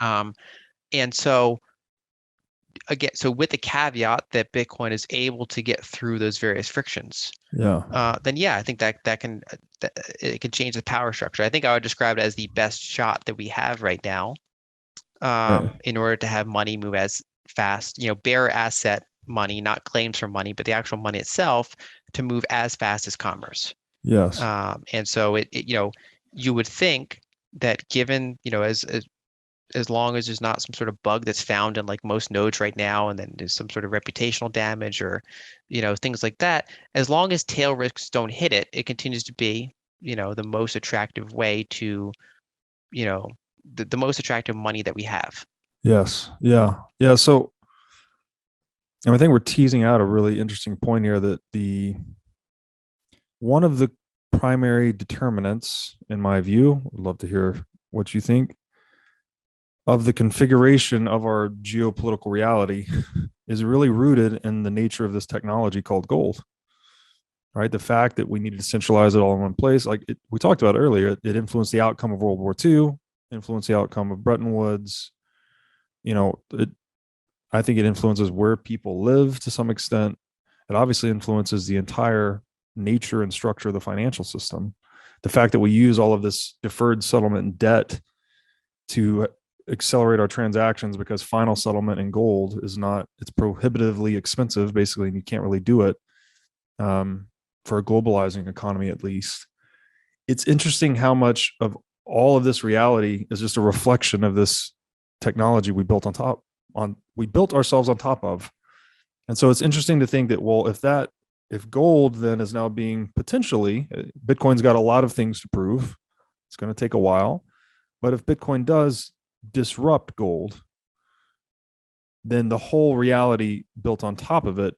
And so again, with the caveat that Bitcoin is able to get through those various frictions, then I think that it can change the power structure. I think I would describe it as the best shot that we have right now, in order to have money move as fast, bearer asset money, not claims for money, but the actual money itself, to move as fast as commerce. And so you would think that given, as as long as there's not some sort of bug that's found in like most nodes right now, and then there's some sort of reputational damage or, things like that, as long as tail risks don't hit it, it continues to be, the most attractive way to, the most attractive money that we have. Yes. Yeah. Yeah. So, and I think we're teasing out a really interesting point here that one of the primary determinants, in my view, I'd love to hear what you think, of the configuration of our geopolitical reality is really rooted in the nature of this technology called gold, right? The fact that we needed to centralize it all in one place, we talked about earlier, it influenced the outcome of World War II, influenced the outcome of Bretton Woods. I think it influences where people live to some extent. It obviously influences the entire nature and structure of the financial system. The fact that we use all of this deferred settlement and debt to accelerate our transactions because final settlement in gold it's prohibitively expensive, basically, and you can't really do it for a globalizing economy, at least. It's interesting how much of all of this reality is just a reflection of this technology we built ourselves on top of. And so it's interesting to think that, well, if gold then is now being potentially, Bitcoin's got a lot of things to prove. It's going to take a while. But if Bitcoin does disrupt gold, then the whole reality built on top of it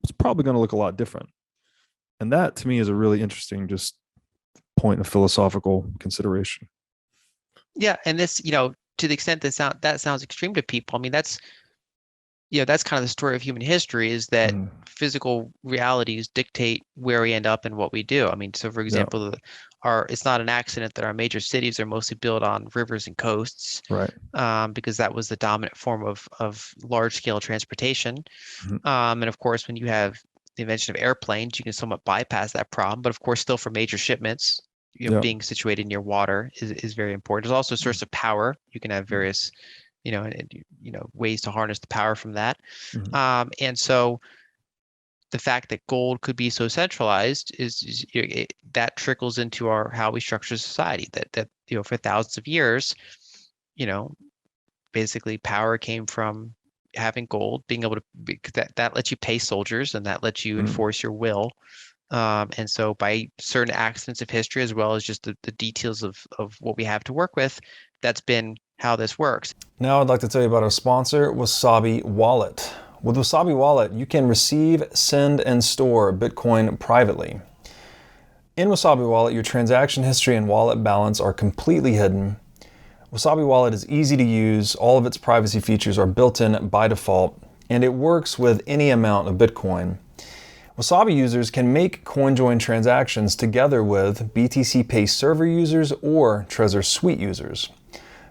is probably going to look a lot different. And that, to me, is a really interesting just point of philosophical consideration. Yeah, and this, to the extent that sounds extreme to people, I mean, that's kind of the story of human history, is that physical realities dictate where we end up and what we do. I mean, so for example, it's not an accident that our major cities are mostly built on rivers and coasts, right? Because that was the dominant form of large scale transportation. And of course, when you have the invention of airplanes, you can somewhat bypass that problem. But of course, still for major shipments, being situated near water is very important. There's also a source of power. You can have various ways to harness the power from that. And so the fact that gold could be so centralized that trickles into how we structure society, that for thousands of years, basically power came from having gold, being able to, that lets you pay soldiers, and that lets you enforce your will. And so by certain accidents of history, as well as just the details of what we have to work with, that's been how this works. Now I'd like to tell you about our sponsor, Wasabi Wallet. With Wasabi Wallet, you can receive, send, and store Bitcoin privately. In Wasabi Wallet, your transaction history and wallet balance are completely hidden. Wasabi Wallet is easy to use. All of its privacy features are built in by default, and it works with any amount of Bitcoin. Wasabi users can make CoinJoin transactions together with BTC Pay server users or Trezor Suite users.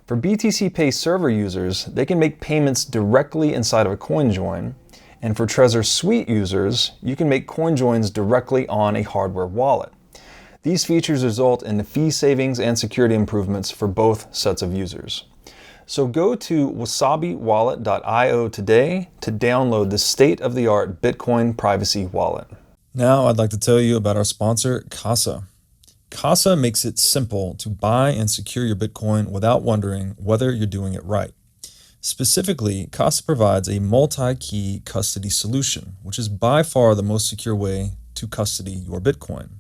For BTC Pay server users, they can make payments directly inside of a CoinJoin, and for Trezor Suite users, you can make CoinJoins directly on a hardware wallet. These features result in fee savings and security improvements for both sets of users. So go to wasabiwallet.io today to download the state-of-the-art Bitcoin privacy wallet. Now I'd like to tell you about our sponsor, Casa. Casa makes it simple to buy and secure your Bitcoin without wondering whether you're doing it right. Specifically, Casa provides a multi-key custody solution, which is by far the most secure way to custody your Bitcoin.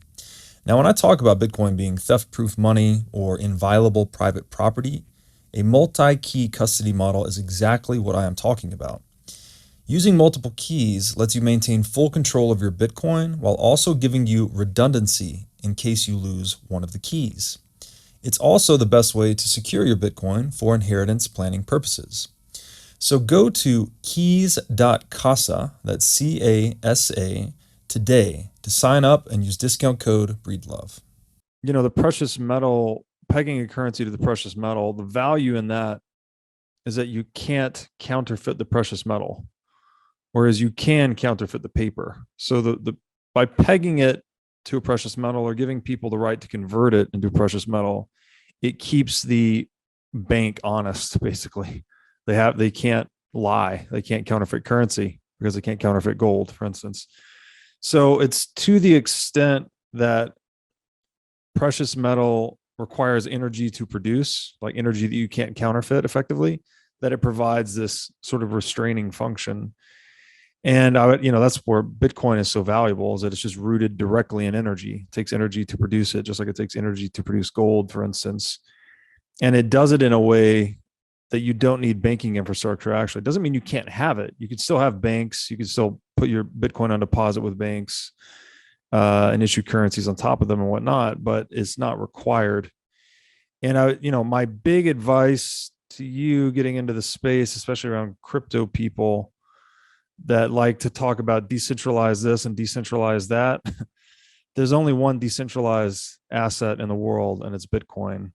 Now, when I talk about Bitcoin being theft-proof money or inviolable private property, a multi-key custody model is exactly what I am talking about. Using multiple keys lets you maintain full control of your Bitcoin while also giving you redundancy in case you lose one of the keys. It's also the best way to secure your Bitcoin for inheritance planning purposes. So go to keys.casa, that's C-A-S-A, today to sign up and use discount code BREEDLOVE. The precious metal, pegging a currency to the precious metal, the value in that is that you can't counterfeit the precious metal, whereas you can counterfeit the paper. So by pegging it to a precious metal or giving people the right to convert it into precious metal, it keeps the bank honest, basically. They can't lie. They can't counterfeit currency because they can't counterfeit gold, for instance. So it's to the extent that precious metal requires energy to produce, like energy that you can't counterfeit effectively, that it provides this sort of restraining function. And that's where Bitcoin is so valuable, is that it's just rooted directly in energy. It takes energy to produce it, just like it takes energy to produce gold, for instance. And it does it in a way that you don't need banking infrastructure. Actually, it doesn't mean you can't have it. You can still have banks. You can still put your Bitcoin on deposit with banks and issue currencies on top of them and whatnot, but it's not required. And my big advice to you getting into the space, especially around crypto people that like to talk about decentralize this and decentralize that, there's only one decentralized asset in the world, and it's Bitcoin.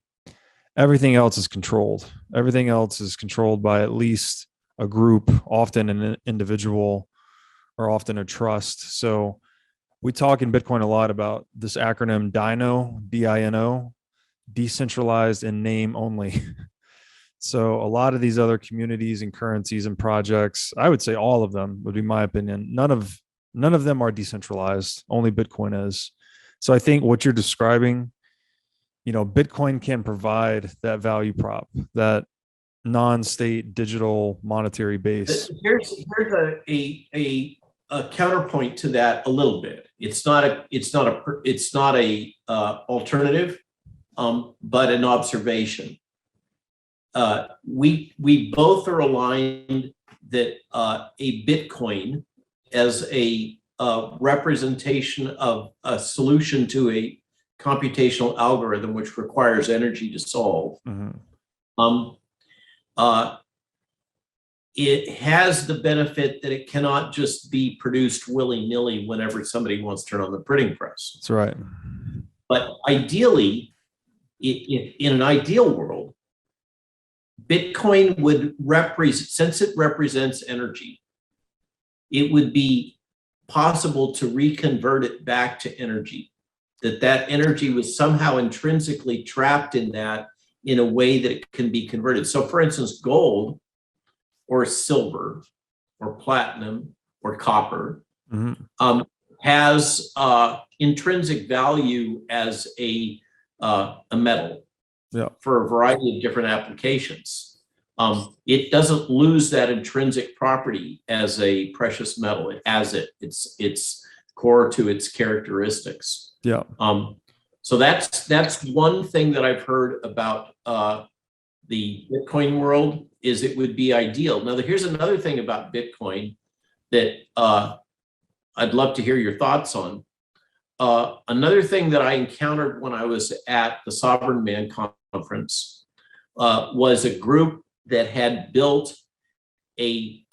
Everything else is controlled. Everything else is controlled by at least a group, often an individual, or often a trust. So we talk in Bitcoin a lot about this acronym DINO, D-I-N-O, decentralized in name only. So a lot of these other communities and currencies and projects, I would say all of them would be my opinion. None of them are decentralized. Only Bitcoin is. So I think what you're describing, Bitcoin can provide that value prop, that non-state digital monetary base. Here's a counterpoint to that a little bit. It's not a alternative, but an observation. We both are aligned that a Bitcoin as a representation of a solution to a computational algorithm which requires energy to solve. It has the benefit that it cannot just be produced willy-nilly whenever somebody wants to turn on the printing press. That's right. But ideally, in an ideal world, Bitcoin would represent, since it represents energy, it would be possible to reconvert it back to energy, that energy was somehow intrinsically trapped in that in a way that it can be converted. So for instance, gold or silver or platinum or copper has intrinsic value as a metal. Yeah. For a variety of different applications. It doesn't lose that intrinsic property as a precious metal. It has it. It's core to its characteristics. Yeah. So that's one thing that I've heard about the Bitcoin world, is it would be ideal. Now, here's another thing about Bitcoin that I'd love to hear your thoughts on. Another thing that I encountered when I was at the Sovereign Man conference was a group that had built a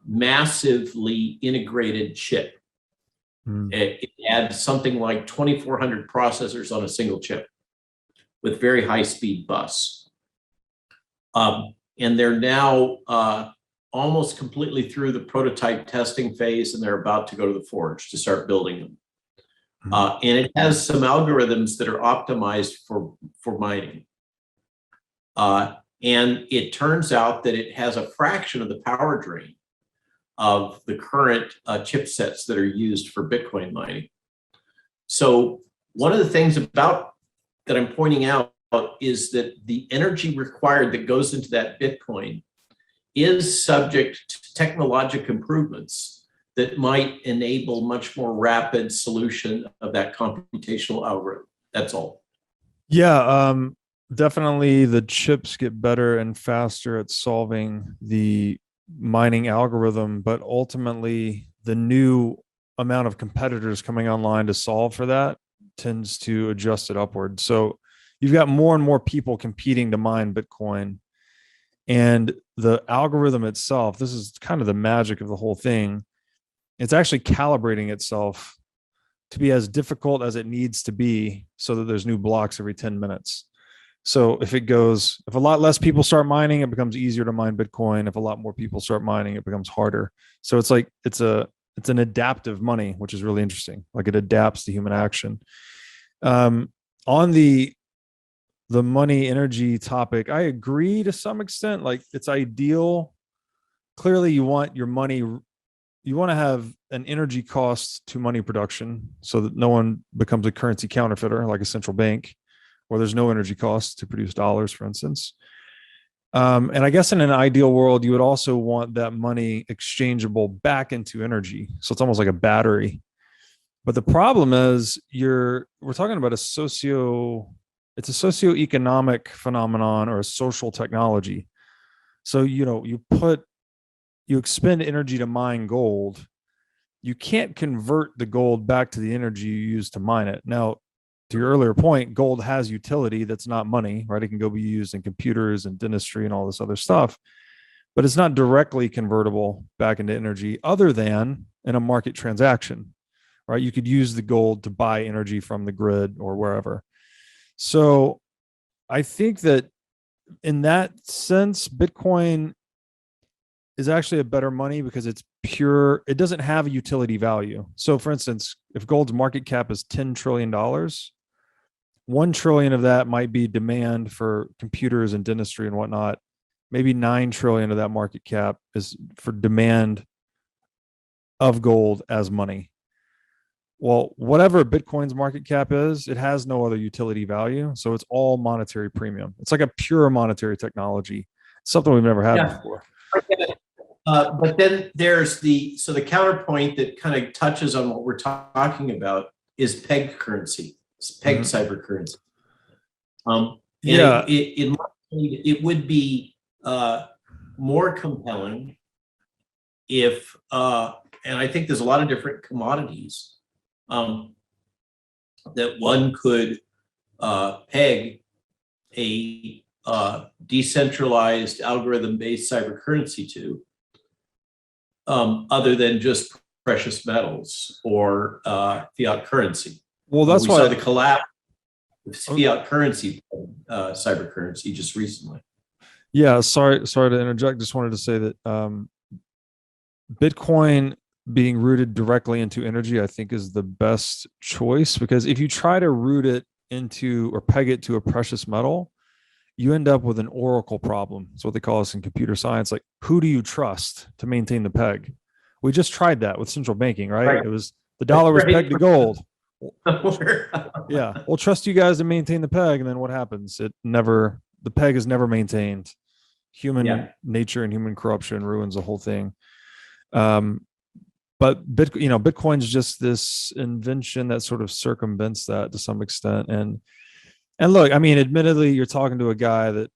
massively integrated chip. It had something like 2,400 processors on a single chip with very high-speed bus. And they're now almost completely through the prototype testing phase, and they're about to go to the forge to start building them. And it has some algorithms that are optimized for mining. And it turns out that it has a fraction of the power drain of the current chipsets that are used for Bitcoin mining. So one of the things about that I'm pointing out is that the energy required that goes into that Bitcoin is subject to technological improvements that might enable much more rapid solution of that computational algorithm. That's all. Yeah, definitely the chips get better and faster at solving the mining algorithm, but ultimately the new amount of competitors coming online to solve for that tends to adjust it upward. So you've got more and more people competing to mine Bitcoin, and the algorithm itself, this is kind of the magic of the whole thing. It's actually calibrating itself to be as difficult as it needs to be so that there's new blocks every 10 minutes. So if a lot less people start mining, it becomes easier to mine Bitcoin. If a lot more people start mining, it becomes harder. So it's like, it's an adaptive money, which is really interesting. Like it adapts to human action. On the money energy topic, I agree to some extent. Like it's ideal. Clearly you want your money, you want to have an energy cost to money production so that no one becomes a currency counterfeiter like a central bank. where there's no energy costs to produce dollars, for instance. And I guess in an ideal world, you would also want that money exchangeable back into energy. So it's almost like a battery. But the problem is we're talking about it's a socioeconomic phenomenon or a social technology. So, you expend energy to mine gold. You can't convert the gold back to the energy you use to mine it. Now, to your earlier point, gold has utility that's not money, right? It can go be used in computers and dentistry and all this other stuff, but it's not directly convertible back into energy other than in a market transaction, right? You could use the gold to buy energy from the grid or wherever. So I think that in that sense, Bitcoin is actually a better money because it's pure. It doesn't have a utility value. So for instance, if gold's market cap is $10 trillion, 1 trillion of that might be demand for computers and dentistry and whatnot. Maybe 9 trillion of that market cap is for demand of gold as money. Well, whatever Bitcoin's market cap is, it has no other utility value. So it's all monetary premium. It's like a pure monetary technology. It's something we've never had before. But then there's the counterpoint that kind of touches on what we're talking about is peg currency, peg cyber currency. It would be more compelling if, and I think there's a lot of different commodities that one could peg a decentralized algorithm-based cyber currency to, other than just precious metals or fiat currency. Well, that's we why saw the collapse of fiat currency, cyber currency, just recently. Yeah, sorry to interject. Just wanted to say that Bitcoin being rooted directly into energy, I think, is the best choice, because if you try to root it into or peg it to a precious metal, you end up with an oracle problem. That's what they call us in computer science. Like, who do you trust to maintain the peg? We just tried that with central banking, right? It was the dollar was pegged to gold. Yeah, we'll trust you guys to maintain the peg, and then what happens? The peg is never maintained. Human nature and human corruption ruins the whole thing. But Bitcoin's just this invention that sort of circumvents that to some extent. And look, I mean, admittedly, you're talking to a guy that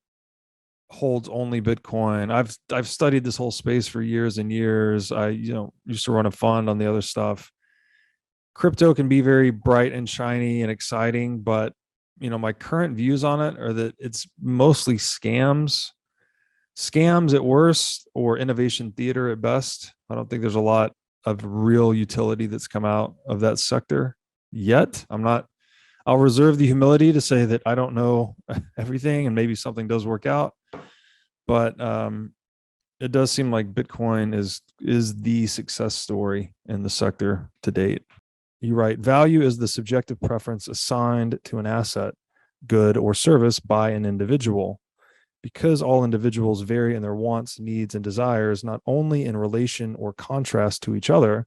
holds only Bitcoin. I've studied this whole space for years and years. I used to run a fund on the other stuff. Crypto can be very bright and shiny and exciting, but my current views on it are that it's mostly scams at worst, or innovation theater at best. I don't think there's a lot of real utility that's come out of that sector yet. I'll reserve the humility to say that I don't know everything, and maybe something does work out, but it does seem like Bitcoin is the success story in the sector to date. You write, value is the subjective preference assigned to an asset, good, or service by an individual. Because all individuals vary in their wants, needs, and desires, not only in relation or contrast to each other,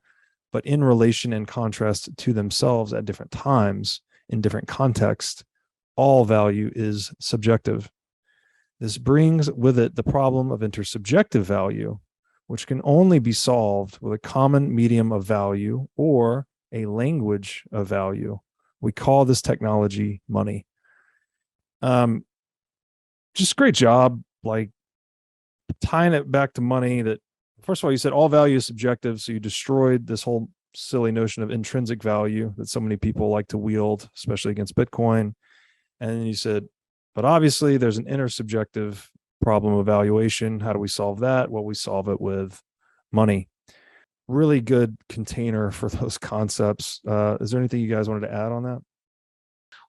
but in relation and contrast to themselves at different times, in different contexts, all value is subjective. This brings with it the problem of intersubjective value, which can only be solved with a common medium of value or a language of value. We call this technology money. Just great job, like tying it back to money. That, first of all, you said all value is subjective, so you destroyed this whole silly notion of intrinsic value that so many people like to wield, especially against Bitcoin. And then you said, but obviously there's an intersubjective problem of valuation. How do we solve that? Well, we solve it with money. Really good container for those concepts. Is there anything you guys wanted to add on that?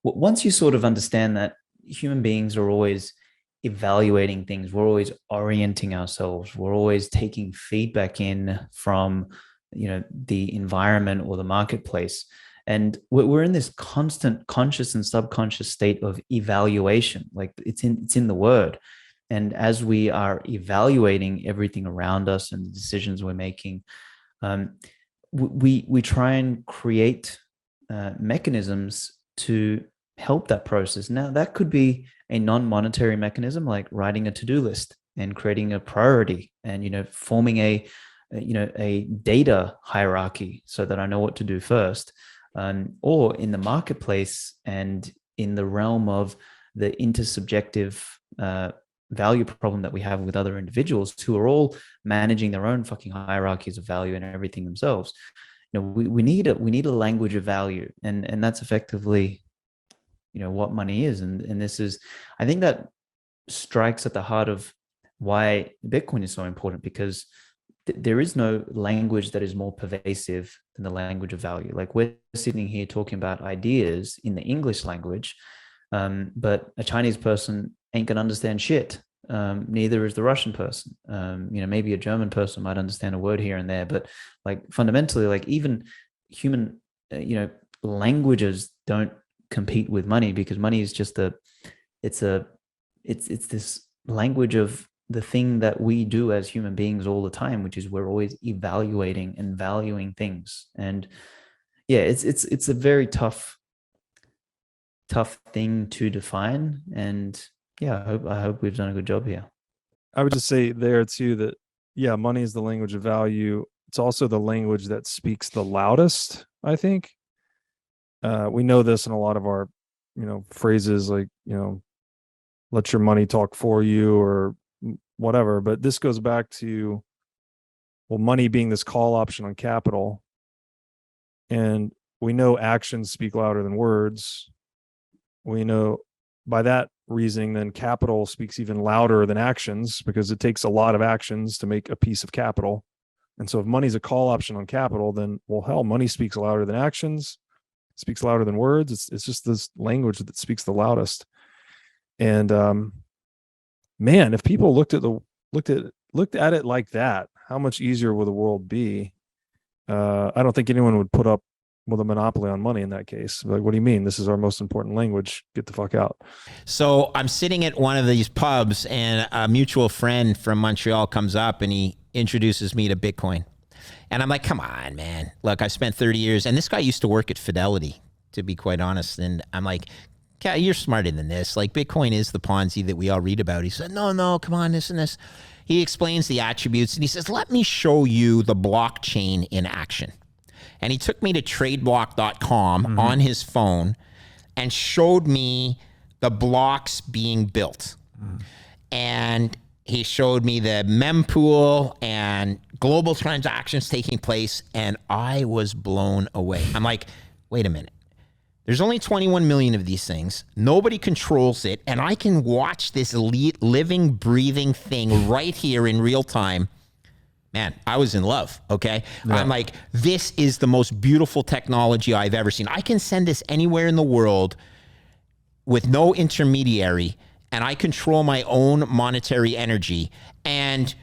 Well, once you sort of understand that human beings are always evaluating things, we're always orienting ourselves, we're always taking feedback in from the environment or the marketplace, and we're in this constant conscious and subconscious state of evaluation. Like it's in the word. And as we are evaluating everything around us and the decisions we're making, we try and create mechanisms to help that process. Now, that could be a non-monetary mechanism, like writing a to-do list and creating a priority, and forming a data hierarchy so that I know what to do first. Or in the marketplace and in the realm of the intersubjective value problem that we have with other individuals who are all managing their own fucking hierarchies of value and everything themselves. We need a language of value, and that's effectively what money is. And this is, I think, that strikes at the heart of why Bitcoin is so important, because there is no language that is more pervasive than the language of value. Like, we're sitting here talking about ideas in the English language, but a Chinese person ain't gonna understand shit. Neither is the Russian person. Maybe a German person might understand a word here and there, but like fundamentally, like even human, languages don't compete with money, because money is just it's this language of the thing that we do as human beings all the time, which is we're always evaluating and valuing things. And yeah, it's a very tough thing to define. And yeah, I hope we've done a good job here. I would just say there too that, yeah, money is the language of value. It's also the language that speaks the loudest, I think. We know this in a lot of our, phrases like, let your money talk for you or whatever. But this goes back to, well, money being this call option on capital. And we know actions speak louder than words. We know by that reasoning, then capital speaks even louder than actions, because it takes a lot of actions to make a piece of capital. And so if money's a call option on capital, then, well, hell, money speaks louder than actions, speaks louder than words. It's just this language that speaks the loudest. And man, if people looked at it like that, how much easier would the world be? I don't think anyone would put up with a monopoly on money in that case. Like, what do you mean? This is our most important language. Get the fuck out. So I'm sitting at one of these pubs, and a mutual friend from Montreal comes up and he introduces me to Bitcoin. And I'm like, come on, man. Look, I spent 30 years, and this guy used to work at Fidelity, to be quite honest. And I'm like, okay, you're smarter than this. Like, Bitcoin is the Ponzi that we all read about. He said, no, come on, this and this. He explains the attributes, and he says, let me show you the blockchain in action. And he took me to tradeblock.com on his phone and showed me the blocks being built. And he showed me the mempool and global transactions taking place, and I was blown away. I'm like, wait a minute. There's only 21 million of these things. Nobody controls it, and I can watch this living, breathing thing right here in real time. Man, I was in love, okay? Yeah. I'm like, this is the most beautiful technology I've ever seen. I can send this anywhere in the world with no intermediary, and I control my own monetary energy, and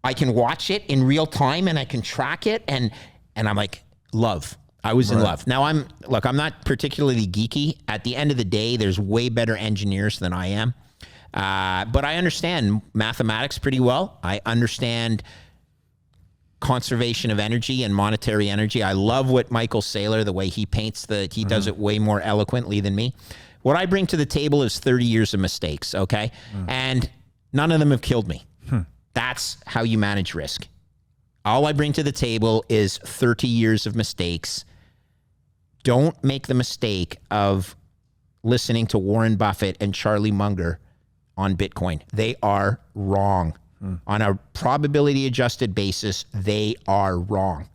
I can watch it in real time, and I can track it, and I'm like, love. I was in love. Now, I'm not particularly geeky. At the end of the day, there's way better engineers than I am. But I understand mathematics pretty well. I understand conservation of energy and monetary energy. I love what Michael Saylor, the way he paints he does it way more eloquently than me. What I bring to the table is 30 years of mistakes, okay? And none of them have killed me. That's how you manage risk. All I bring to the table is 30 years of mistakes. Don't make the mistake of listening to Warren Buffett and Charlie Munger on Bitcoin. They are wrong. On a probability adjusted basis, they are wrong.